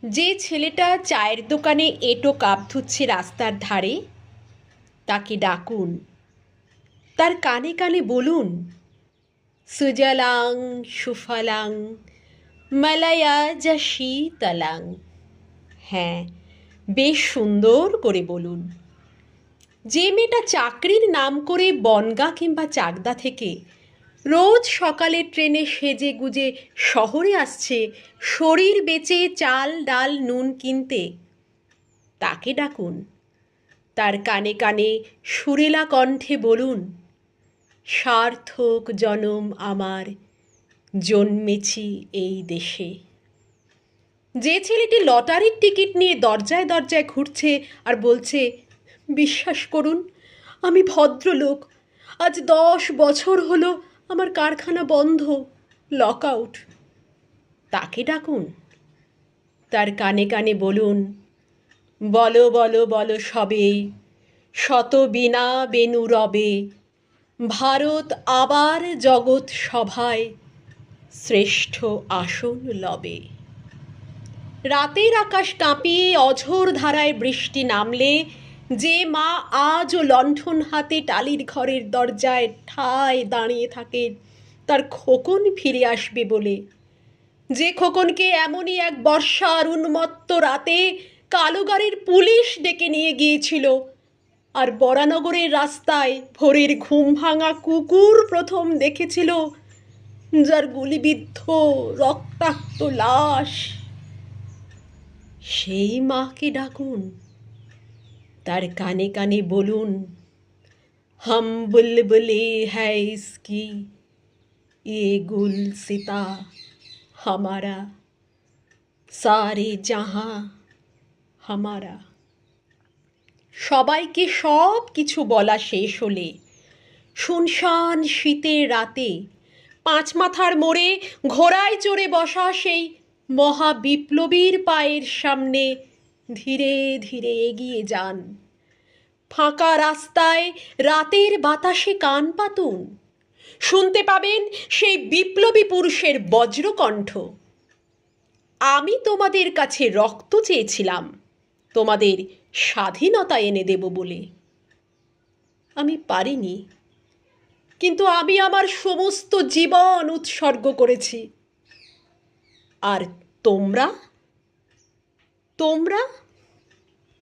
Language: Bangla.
যে ছেলেটা চায়ের দোকানে এঁটো কাপ ধুচ্ছে রাস্তার ধারে, তাকে ডাকুন, তার কানে কানে বলুন, সুজলাং সুফলাং মলয়জ শীতলাং। হ্যাঁ, বেশ সুন্দর করে বলুন। যে মেয়েটা চাকরির নাম করে বনগাঁ কিংবা চাকদা থেকে রোজ সকালে ট্রেনে সেজে গুজে শহরে আসছে শরীর বেচে চাল ডাল নুন কিনতে, তাকে ডাকুন, তার কানে কানে সুরেলা কণ্ঠে বলুন, সার্থক জনম আমার, জন্মেছি এই দেশে। যে ছেলেটি লটারির টিকিট নিয়ে দরজায় দরজায় ঘুরছে আর বলছে, বিশ্বাস করুন আমি ভদ্রলোক, আজ 10 বছর হলো আমার কারখানা বন্ধ, লক আউট, তাকে ডাকুন, তার কানে কানে বলুন, বলো বলো বলো সবে, শত বীণা বেণু রবে, ভারত আবার জগৎ সভায় শ্রেষ্ঠ আসন লবে। রাতের আকাশ কাঁপিয়ে অঝোর ধারায় বৃষ্টি নামলে যে মা আজও লণ্ঠন হাতে টালির ঘরের দরজায় ঠায় দাঁড়িয়ে থাকে তার খোকন ফিরে আসবে বলে, যে খোকনকে এমনই এক বর্ষার উন্মত্ত রাতে কালো গাড়ির পুলিশ ডেকে নিয়ে গিয়েছিল, আর বরানগরের রাস্তায় ভোরের ঘুম ভাঙা কুকুর প্রথম দেখেছিল, যার গুলিবিদ্ধ রক্তাক্ত লাশ, সেই মাকে ডাকুন, তার কানে কানে বলুন, হাম বুলবুলি হ্যায় ইসকি, ये गुलसिता हमारा, सारे जहां हमारा। সবাইকে সব কিছু বলা শেষ হলে শুনশান শীতের রাতে পাঁচমাথার মোড়ে ঘোড়ায় চড়ে বসা সেই মহাবিপ্লবীর পায়ের সামনে ধীরে ধীরে এগিয়ে যান। ফাঁকা রাস্তায় রাতের বাতাসে কান পাতুন, শুনতে পাবেন সেই বিপ্লবী পুরুষের বজ্রকণ্ঠ, আমি তোমাদের কাছে রক্ত চেয়েছিলাম তোমাদের স্বাধীনতা এনে দেব বলে, আমি পারিনি, কিন্তু আমি আমার সমস্ত জীবন উৎসর্গ করেছি। আর তোমরা তোমরা